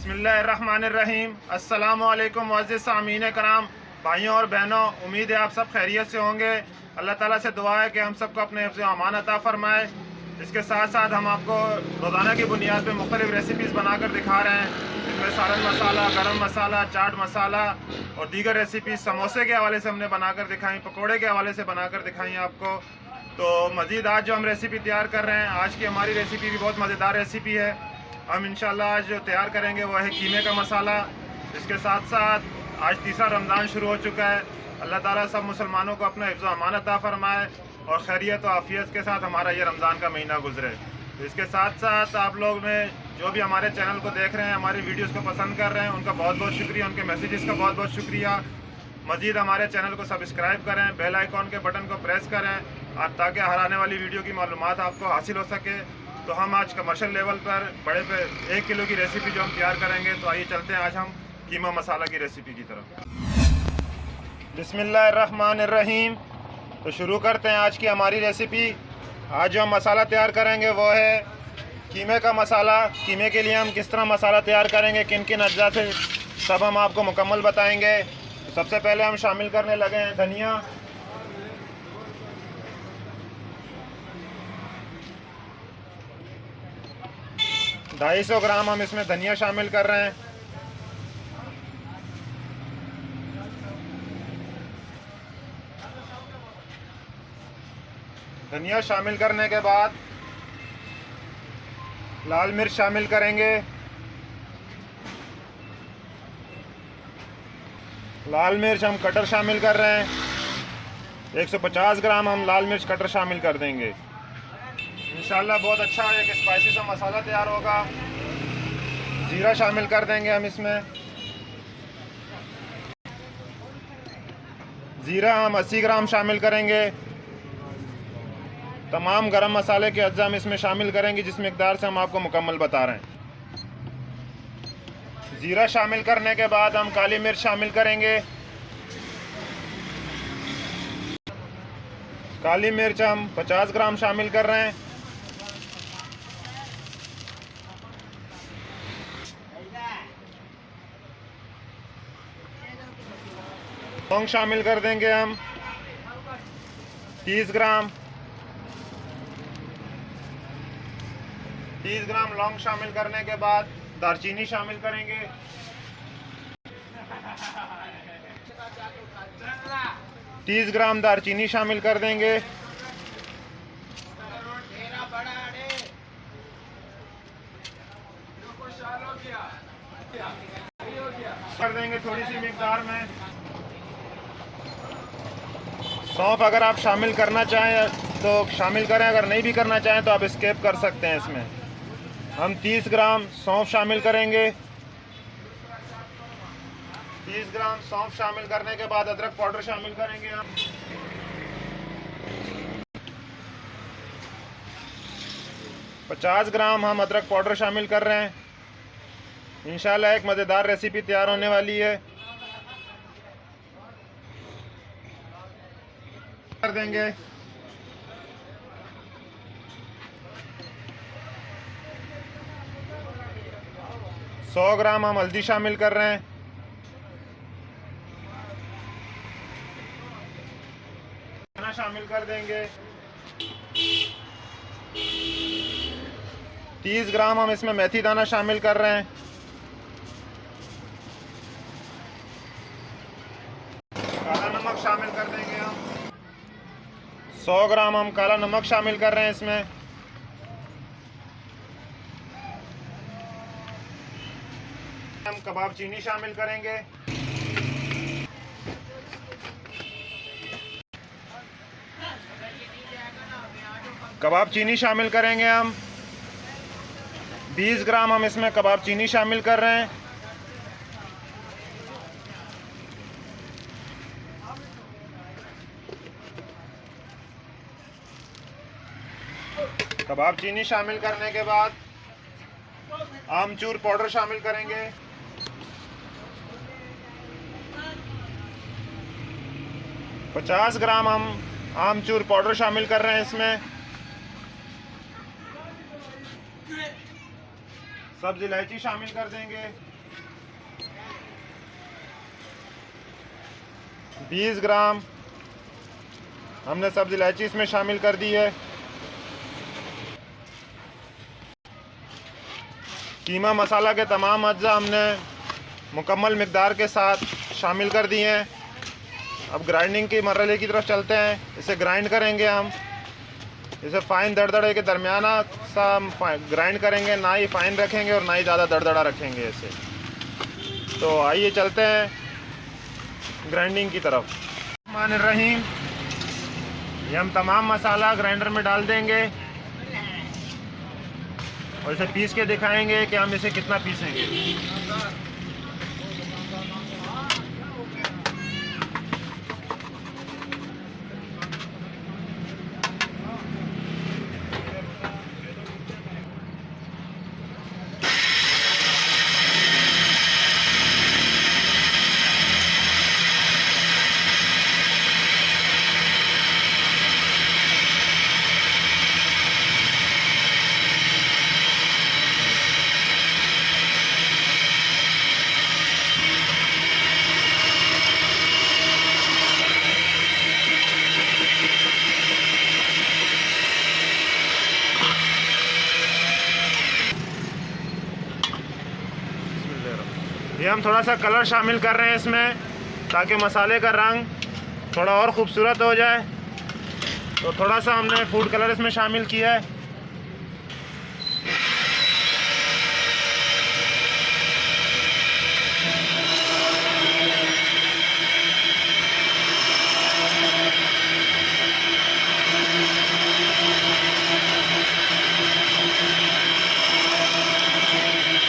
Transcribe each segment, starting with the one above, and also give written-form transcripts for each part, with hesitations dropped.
बिस्मिल्लाहिर्रहमानिर्रहीम। अस्सलामुअलैकुम मुअज़्ज़िज़ सामीन कराम, भाइयों और बहनों, उम्मीद है आप सब खैरियत से होंगे। अल्लाह ताला से दुआ है कि हम सबको अपने हिफ्ज़ व अमान अता फ़रमाए। इसके साथ साथ हम आपको रोज़ाना की बुनियाद पर मुख्तलिफ़ रेसिपीज़ बनाकर दिखा रहे हैं, जिसमें सालन मसाला, गरम मसाला, चाट मसाला और दीगर रेसिपीज़ समोसे के हवाले से हमने बनाकर दिखाई, पकौड़े के हवाले से बनाकर दिखाई आपको। तो मज़ीद आज जो हम रेसिपी तैयार कर रहे हैं, आज की हमारी रेसिपी भी बहुत मज़ेदार रेसिपी है। हम इंशाल्लाह आज जो तैयार करेंगे वो है कीमे का मसाला। इसके साथ साथ आज तीसरा रमज़ान शुरू हो चुका है। अल्लाह ताला सब मुसलमानों को अपना हिफ्ज़ व अमान अता फ़रमाए और खैरियत और आफ़ियत के साथ हमारा ये रमज़ान का महीना गुजरे। तो इसके साथ साथ आप लोग में जो भी हमारे चैनल को देख रहे हैं, हमारी वीडियोज़ को पसंद कर रहे हैं, उनका बहुत बहुत शुक्रिया, उनके मैसेजेस का बहुत बहुत शुक्रिया। मज़ीद हमारे चैनल को सब्सक्राइब करें, बेल आइकॉन के बटन को प्रेस करें ताकि हर आने वाली वीडियो की मालूमात आपको हासिल हो सके। तो हम आज कमर्शियल लेवल पर बड़े पे 1 किलो की रेसिपी जो हम तैयार करेंगे, तो आइए चलते हैं आज हम कीमा मसाला की रेसिपी की तरफ। बिस्मिल्लाहिर्रहमानिर्रहीम। तो शुरू करते हैं आज की हमारी रेसिपी। आज जो हम मसाला तैयार करेंगे वो है कीमे का मसाला। कीमे के लिए हम किस तरह मसाला तैयार करेंगे, किन किन अज्जा से, सब हम आपको मुकम्मल बताएंगे। तो सबसे पहले हम शामिल करने लगे हैं धनिया। ढाई 250 ग्राम हम इसमें धनिया शामिल कर रहे हैं। धनिया शामिल करने के बाद लाल मिर्च शामिल करेंगे। लाल मिर्च हम कटर शामिल कर रहे हैं। 150 ग्राम हम लाल मिर्च कटर शामिल कर देंगे। इंशाल्लाह बहुत अच्छा एक स्पाइसी सा मसाला तैयार होगा। जीरा शामिल कर देंगे हम इसमें। जीरा हम 80 ग्राम शामिल करेंगे। तमाम गरम मसाले के अज्जा हम इसमें शामिल करेंगे जिस मिकदार से हम आपको मुकम्मल बता रहे हैं। जीरा शामिल करने के बाद हम काली मिर्च शामिल करेंगे। काली मिर्च हम 50 ग्राम शामिल कर रहे हैं। लौंग शामिल कर देंगे हम 30 ग्राम। 30 ग्राम लौंग शामिल करने के बाद दालचीनी शामिल करेंगे। 30 ग्राम दालचीनी शामिल कर देंगे। कर देंगे थोड़ी सी मिकदार में सौंफ। अगर आप शामिल करना चाहें तो शामिल करें, अगर नहीं भी करना चाहें तो आप स्किप कर सकते हैं। इसमें हम 30 ग्राम सौंफ शामिल करेंगे। 30 ग्राम सौंफ शामिल करने के बाद अदरक पाउडर शामिल करेंगे हम। हम 50 ग्राम हम अदरक पाउडर शामिल कर रहे हैं। इंशाल्लाह एक मज़ेदार रेसिपी तैयार होने वाली है। कर देंगे 100 ग्राम हम हल्दी शामिल कर रहे हैं। दाना शामिल कर देंगे 30 ग्राम हम इसमें मेथी दाना शामिल कर रहे हैं। काला नमक शामिल कर देंगे हम 100 ग्राम हम काला नमक शामिल कर रहे हैं इसमें। हम कबाब चीनी शामिल करेंगे। कबाब चीनी शामिल करेंगे हम 20 ग्राम हम इसमें कबाब चीनी शामिल कर रहे हैं। कबाब चीनी शामिल करने के बाद आमचूर पाउडर शामिल करेंगे। 50 ग्राम हम आमचूर पाउडर शामिल कर रहे हैं इसमें। सब्ज इलायची शामिल कर देंगे। 20 ग्राम हमने सब्ज़ इलायची इसमें शामिल कर दी है। कीमा मसाला के तमाम अज्जा हमने मुकम्मल मिक़दार के साथ शामिल कर दिए हैं। अब ग्राइंडिंग के मरहले की तरफ चलते हैं। इसे ग्राइंड करेंगे हम, इसे फ़ाइन दरदरे के दरमियाना सा ग्राइंड करेंगे, ना ही फ़ाइन रखेंगे और ना ही ज़्यादा दरदरा रखेंगे इसे। तो आइए चलते हैं ग्राइंडिंग की तरफ। रहीम, ये हम तमाम मसाला ग्राइंडर में डाल देंगे और इसे पीस के दिखाएंगे कि हम इसे कितना पीसेंगे। ये हम थोड़ा सा कलर शामिल कर रहे हैं इसमें, ताकि मसाले का रंग थोड़ा और ख़ूबसूरत हो जाए। तो थोड़ा सा हमने फूड कलर इसमें शामिल किया है।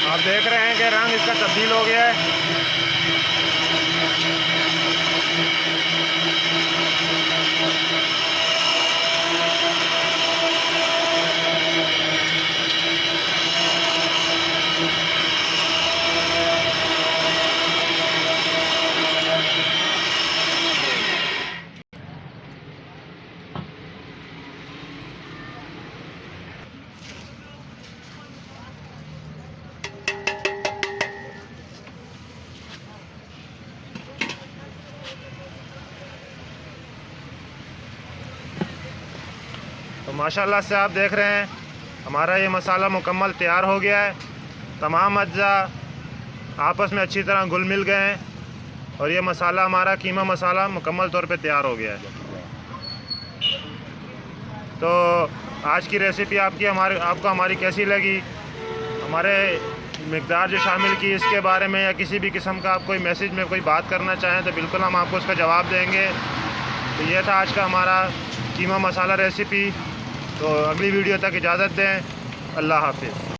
आप देख रहे हैं कि रंग इसका तब्दील हो गया है। तो माशाल्लाह से आप देख रहे हैं हमारा ये मसाला मुकम्मल तैयार हो गया है। तमाम अज्जा आपस में अच्छी तरह घुल मिल गए हैं और ये मसाला हमारा कीमा मसाला मुकम्मल तौर पे तैयार हो गया है। तो आज की रेसिपी आपको हमारी कैसी लगी, हमारे मिक़दार जो शामिल की इसके बारे में, या किसी भी किस्म का आप कोई मैसेज में कोई बात करना चाहें तो बिल्कुल हम आपको उसका जवाब देंगे। तो ये था आज का हमारा कीमा मसाला रेसिपी। तो अगली वीडियो तक इजाज़त दें। अल्लाह हाफ़िज़।